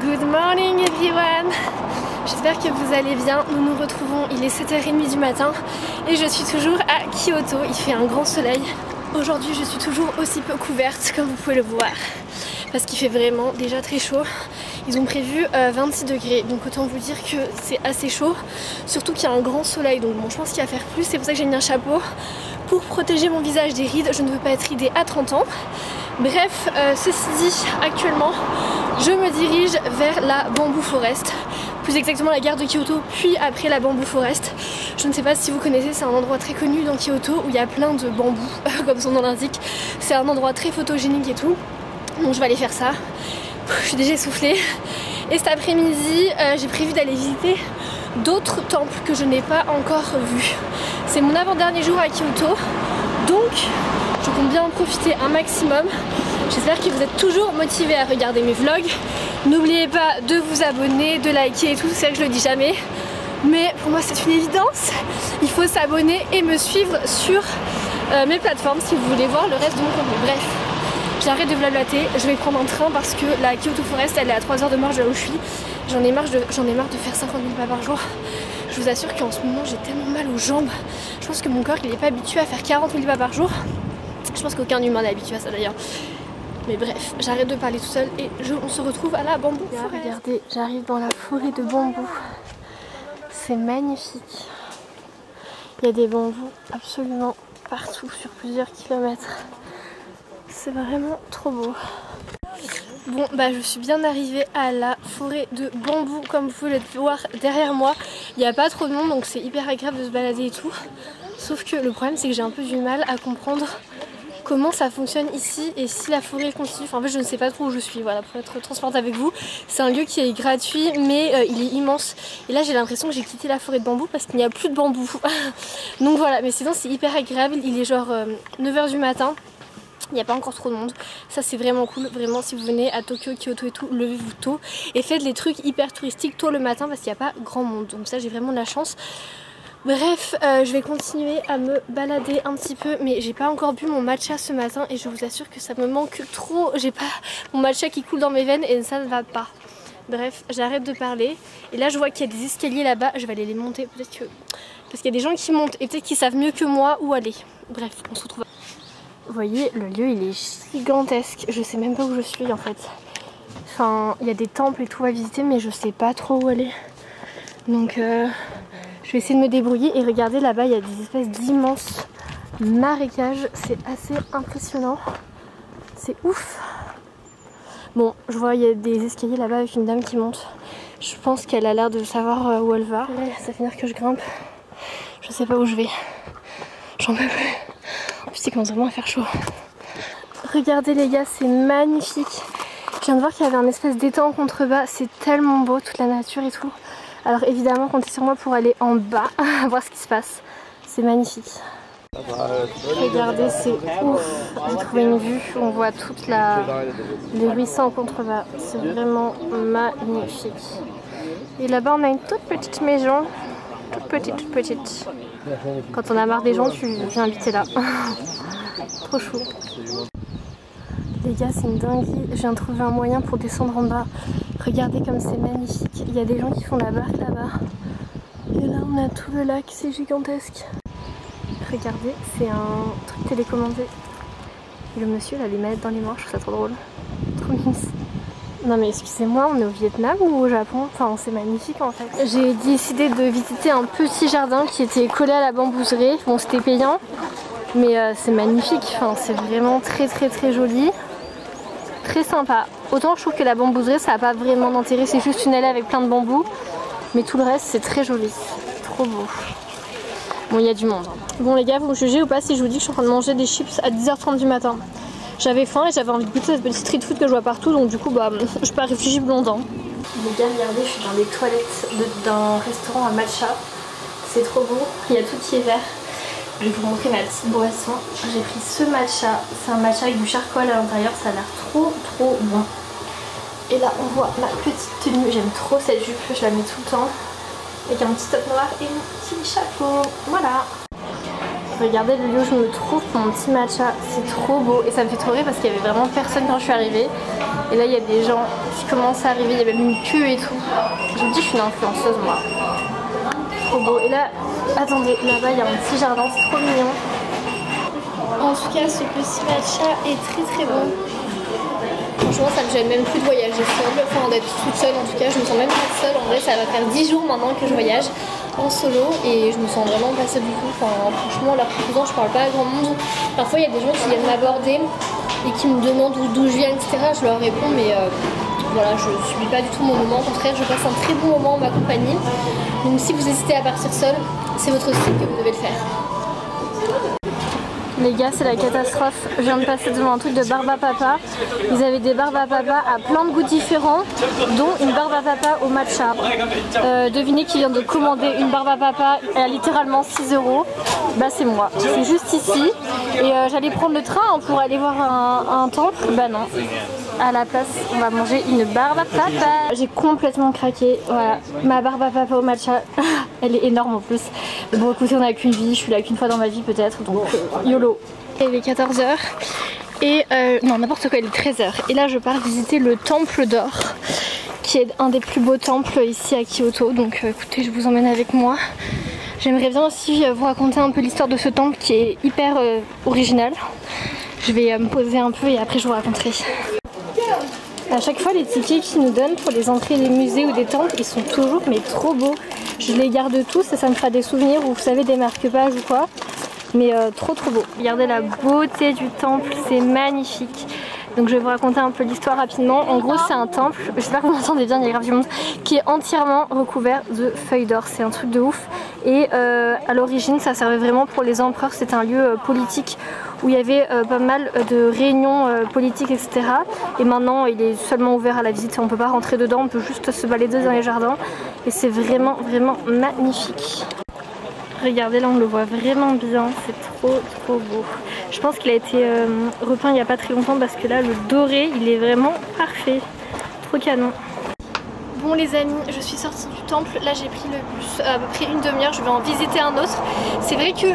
Good morning everyone. J'espère que vous allez bien. Nous nous retrouvons, il est 7h30 du matin et je suis toujours à Kyoto. Il fait un grand soleil. Aujourd'hui je suis toujours aussi peu couverte comme vous pouvez le voir parce qu'il fait vraiment déjà très chaud. Ils ont prévu 26 degrés, donc autant vous dire que c'est assez chaud, surtout qu'il y a un grand soleil, donc bon, je pense qu'il va faire plus. C'est pour ça que j'ai mis un chapeau pour protéger mon visage des rides. Je ne veux pas être ridée à 30 ans. Bref, ceci dit, actuellement je me dirige vers la Bamboo Forest, plus exactement la gare de Kyoto, puis après la Bamboo Forest. Je ne sais pas si vous connaissez, c'est un endroit très connu dans Kyoto où il y a plein de bambous, comme son nom l'indique. C'est un endroit très photogénique et tout, donc je vais aller faire ça. Je suis déjà essoufflée. Et cet après-midi, j'ai prévu d'aller visiter d'autres temples que je n'ai pas encore vus. C'est mon avant-dernier jour à Kyoto, donc je compte bien en profiter un maximum. J'espère que vous êtes toujours motivés à regarder mes vlogs. N'oubliez pas de vous abonner, de liker et tout, c'est vrai que je le dis jamais. Mais pour moi c'est une évidence. Il faut s'abonner et me suivre sur mes plateformes si vous voulez voir le reste de mon contenu. Bref, j'arrête de blablater, je vais prendre un train parce que la Kyoto Forest elle est à 3 heures de marche de là où je suis. J'en ai marre de faire 50 000 pas par jour. Je vous assure qu'en ce moment j'ai tellement mal aux jambes. Je pense que mon corps il n'est pas habitué à faire 40 000 pas par jour. Je pense qu'aucun humain n'est habitué à ça d'ailleurs. Mais bref, j'arrête de parler tout seul et on se retrouve à la Bamboo Forest. Regardez, j'arrive dans la forêt de bambous. C'est magnifique. Il y a des bambous absolument partout sur plusieurs kilomètres. C'est vraiment trop beau. Bon bah je suis bien arrivée à la forêt de bambous comme vous pouvez le voir derrière moi. Il n'y a pas trop de monde donc c'est hyper agréable de se balader et tout. Sauf que le problème c'est que j'ai un peu du mal à comprendre comment ça fonctionne ici et si la forêt continue. Enfin, en fait je ne sais pas trop où je suis, voilà, pour être transparente avec vous. C'est un lieu qui est gratuit mais il est immense. Et là j'ai l'impression que j'ai quitté la forêt de bambous parce qu'il n'y a plus de bambous. Donc voilà, mais sinon c'est hyper agréable. Il est genre 9h du matin. Il n'y a pas encore trop de monde, ça c'est vraiment cool. Vraiment si vous venez à Tokyo, Kyoto et tout, levez-vous tôt et faites les trucs hyper touristiques tôt le matin parce qu'il n'y a pas grand monde, donc ça j'ai vraiment de la chance. Bref, je vais continuer à me balader un petit peu, mais j'ai pas encore bu mon matcha ce matin et je vous assure que ça me manque trop. J'ai pas mon matcha qui coule dans mes veines et ça ne va pas. Bref, j'arrête de parler et là je vois qu'il y a des escaliers là-bas, je vais aller les monter peut-être que... parce qu'il y a des gens qui montent et peut-être qu'ils savent mieux que moi où aller. Bref, on se retrouve. Vous voyez, le lieu il est gigantesque, je sais même pas où je suis en fait. Enfin, il y a des temples et tout à visiter mais je sais pas trop où aller. Donc je vais essayer de me débrouiller et regardez là-bas il y a des espèces d'immenses marécages, c'est assez impressionnant. C'est ouf. Bon, je vois il y a des escaliers là-bas avec une dame qui monte. Je pense qu'elle a l'air de savoir où elle va. Allez, ça fait que je grimpe. Je sais pas où je vais. J'en peux plus. En plus il commence vraiment à faire chaud. Regardez les gars, c'est magnifique. Je viens de voir qu'il y avait un espèce d'étang en contrebas. C'est tellement beau, toute la nature et tout. Alors évidemment comptez sur moi pour aller en bas, voir ce qui se passe. C'est magnifique. Regardez, c'est ouf. J'ai trouvé une vue où on voit toute les ruisseaux en contrebas. C'est vraiment magnifique. Et là-bas on a une toute petite maison. Toute petite. Quand on a marre des gens, tu viens habiter là. Trop chou. Les gars, c'est une dinguerie. Je viens de trouver un moyen pour descendre en bas. Regardez comme c'est magnifique. Il y a des gens qui font la barque là-bas. Et là, on a tout le lac. C'est gigantesque. Regardez, c'est un truc télécommandé. Et le monsieur, il a les manettes dans les mains. Je trouve ça trop drôle. Trop mignon. Non mais excusez-moi, on est au Vietnam ou au Japon? Enfin c'est magnifique en fait. J'ai décidé de visiter un petit jardin qui était collé à la bambouserie. Bon c'était payant mais c'est magnifique, enfin, c'est vraiment très joli. Très sympa. Autant je trouve que la bambouserie ça n'a pas vraiment d'intérêt, c'est juste une allée avec plein de bambous. Mais tout le reste c'est très joli. Trop beau. Bon il y a du monde. Bon les gars, vous me jugez ou pas si je vous dis que je suis en train de manger des chips à 10h30 du matin? J'avais faim et j'avais envie de goûter cette petite street food que je vois partout, donc du coup bah je pas réfléchi longtemps. Les gars, regardez, je suis dans les toilettes d'un restaurant à matcha. C'est trop beau, il y a tout qui est vert. Je vais vous montrer ma petite boisson. J'ai pris ce matcha, c'est un matcha avec du charcoal à l'intérieur, ça a l'air trop bon. Et là on voit ma petite tenue, j'aime trop cette jupe, je la mets tout le temps. Avec un petit top noir et mon petit chapeau, voilà. Regardez le lieu où je me trouve pour mon petit matcha, c'est trop beau et ça me fait trop rire parce qu'il y avait vraiment personne quand je suis arrivée. Et là il y a des gens qui commencent à arriver, il y a même une queue et tout. Je vous dis, je suis une influenceuse moi. Trop beau. Et là, attendez, là-bas il y a un petit jardin, c'est trop mignon. En tout cas, ce petit matcha est très bon. Franchement, ça me gêne même plus de voyager seule, enfin d'être toute seule en tout cas. Je me sens même pas seule. En vrai, ça va faire 10 jours maintenant que je voyage en solo et je me sens vraiment pas seule du tout. Enfin, franchement, leur proposant, je parle pas à grand monde. Parfois, il y a des gens qui viennent m'aborder et qui me demandent d'où je viens, etc. Je leur réponds, mais voilà, je subis pas du tout mon moment. Au contraire, je passe un très bon moment en ma compagnie. Donc, si vous hésitez à partir seule, c'est votre style que vous devez le faire. Les gars, c'est la catastrophe. Je viens de passer devant un truc de barbe à papa. Ils avaient des barbes à papa à plein de goûts différents, dont une barbe à papa au matcha. Devinez qui vient de commander une barbe à papa à littéralement 6 €. Bah c'est moi. C'est juste ici. Et j'allais prendre le train pour aller voir un temple. Bah non. À la place, on va manger une barbe à papa. J'ai complètement craqué. Voilà, ma barbe à papa au matcha. Elle est énorme en plus. Bon écoutez, on n'a qu'une vie, je suis là qu'une fois dans ma vie peut-être, donc YOLO. Il est 14 h et non n'importe quoi, il est 13 h. Et là je pars visiter le temple d'or, qui est un des plus beaux temples ici à Kyoto. Donc écoutez, je vous emmène avec moi. J'aimerais bien aussi vous raconter un peu l'histoire de ce temple qui est hyper original. Je vais me poser un peu et après je vous raconterai. À chaque fois, les tickets qu'ils nous donnent pour les entrées des musées ou des temples, ils sont toujours mais trop beaux. Je les garde tous et ça me fera des souvenirs ou vous savez des marque-pages ou quoi. Mais trop beau. Regardez la beauté du temple, c'est magnifique. Donc je vais vous raconter un peu l'histoire rapidement. En gros, c'est un temple, j'espère que vous m'entendez bien, il y a grave du monde, qui est entièrement recouvert de feuilles d'or. C'est un truc de ouf. Et à l'origine, ça servait vraiment pour les empereurs. C'était un lieu politique où il y avait pas mal de réunions politiques, etc. Et maintenant, il est seulement ouvert à la visite. On ne peut pas rentrer dedans, on peut juste se balader dans les jardins. Et c'est vraiment magnifique. Regardez, là on le voit vraiment bien, c'est trop beau. Je pense qu'il a été repeint il n'y a pas très longtemps parce que là le doré il est vraiment parfait, trop canon. Bon les amis, je suis sortie du temple, là j'ai pris le bus à peu près une demi-heure, je vais en visiter un autre. C'est vrai que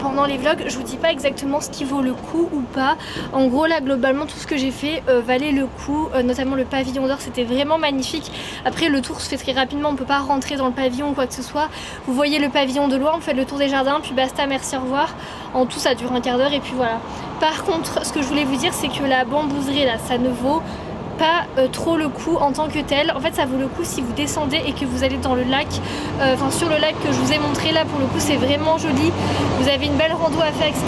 pendant les vlogs je vous dis pas exactement ce qui vaut le coup ou pas. En gros là globalement tout ce que j'ai fait valait le coup, notamment le pavillon d'or, c'était vraiment magnifique. Après le tour se fait très rapidement, on peut pas rentrer dans le pavillon ou quoi que ce soit. Vous voyez le pavillon de loin, on fait le tour des jardins, puis basta, merci, au revoir. En tout ça dure un quart d'heure et puis voilà. Par contre ce que je voulais vous dire c'est que la bambouserie là ça ne vaut pas trop le coup en tant que tel. En fait ça vaut le coup si vous descendez et que vous allez dans le lac, enfin sur le lac que je vous ai montré. Là pour le coup c'est vraiment joli, vous avez une belle rando à faire, etc.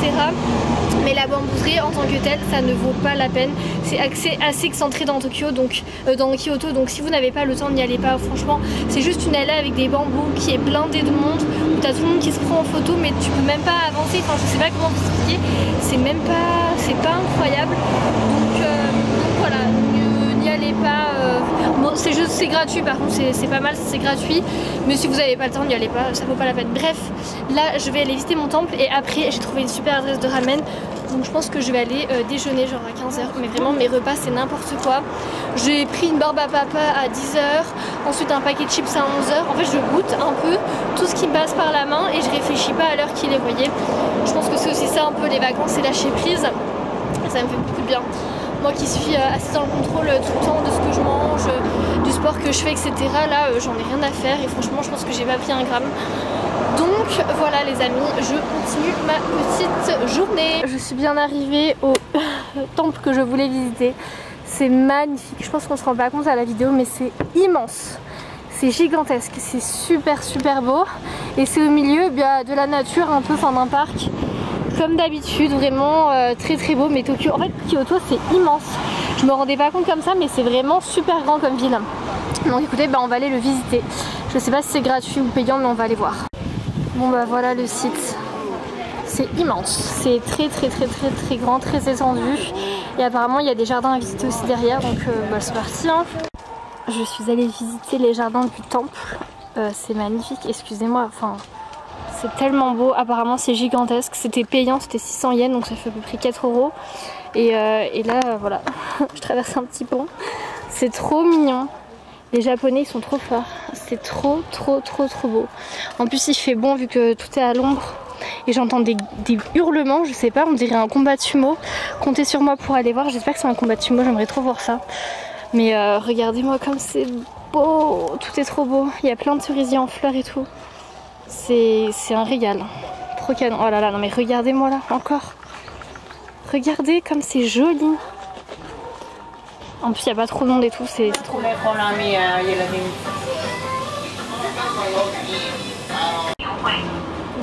Mais la bambouserie en tant que telle ça ne vaut pas la peine. C'est assez excentré dans Tokyo, donc dans Kyoto, donc si vous n'avez pas le temps n'y allez pas. Franchement c'est juste une allée avec des bambous qui est blindée de monde, où t'as tout le monde qui se prend en photo mais tu peux même pas avancer. Enfin je sais pas comment vous expliquer, c'est pas incroyable. Donc voilà, n'y allez pas. Bon c'est gratuit, par contre c'est pas mal, c'est gratuit, mais si vous n'avez pas le temps n'y allez pas, ça vaut pas la peine. Bref, là je vais aller visiter mon temple et après j'ai trouvé une super adresse de ramen, donc je pense que je vais aller déjeuner genre à 15 h. Mais vraiment mes repas c'est n'importe quoi. J'ai pris une barbe à papa à 10 h, ensuite un paquet de chips à 11 h. En fait je goûte un peu tout ce qui me passe par la main et je réfléchis pas à l'heure qu'il est, vous voyez. Je pense que c'est aussi ça un peu les vacances, c'est lâcher prise, ça me fait beaucoup de bien. Moi qui suis assez dans le contrôle tout le temps de ce que je mange, du sport que je fais, etc. Là j'en ai rien à faire et franchement je pense que j'ai pas pris un gramme. Donc voilà les amis, je continue ma petite journée. Je suis bien arrivée au temple que je voulais visiter. C'est magnifique, je pense qu'on se rend pas compte à la vidéo mais c'est immense. C'est gigantesque, c'est super beau. Et c'est au milieu de la nature un peu, enfin d'un parc. Comme d'habitude, vraiment très beau. Mais Tokyo, en fait Kyoto c'est immense. Je me rendais pas compte comme ça, mais c'est vraiment super grand comme ville. Donc écoutez, on va aller le visiter. Je sais pas si c'est gratuit ou payant, mais on va aller voir. Bon bah voilà le site. C'est immense, c'est très grand, très étendu. Et apparemment il y a des jardins à visiter aussi derrière, donc c'est parti hein. Je suis allée visiter les jardins du temple. C'est magnifique, excusez-moi, enfin c'est tellement beau. Apparemment c'est gigantesque, c'était payant, c'était 600 yens, donc ça fait à peu près 4 €. Et là voilà, je traverse un petit pont. C'est trop mignon. Les japonais ils sont trop forts, c'est trop beau. En plus il fait bon vu que tout est à l'ombre. Et j'entends des hurlements, je sais pas, on dirait un combat de sumo. Comptez sur moi pour aller voir, j'espère que c'est un combat de sumo, j'aimerais trop voir ça. Mais regardez-moi comme c'est beau, tout est trop beau. Il y a plein de cerisiers en fleurs et tout. C'est un régal. Trop canon. Oh là là, non mais regardez-moi là, encore. Regardez comme c'est joli. En plus, il n'y a pas trop de monde et tout, c'est trop bien.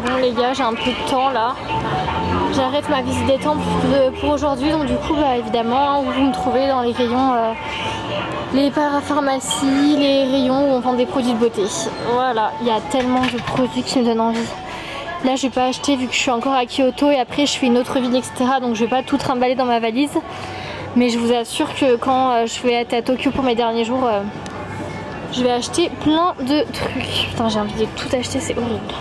Bon les gars, j'ai un peu de temps là. J'arrête ma visite des temples pour aujourd'hui, donc du coup bah évidemment vous me trouvez dans les rayons, les parapharmacies, les rayons où on vend des produits de beauté. Voilà, il y a tellement de produits qui me donnent envie. Là je vais pas acheter vu que je suis encore à Kyoto et après je fais une autre ville etc. Donc je vais pas tout trimballer dans ma valise. Mais je vous assure que quand je vais être à Tokyo pour mes derniers jours, je vais acheter plein de trucs. Putain j'ai envie de tout acheter, c'est horrible.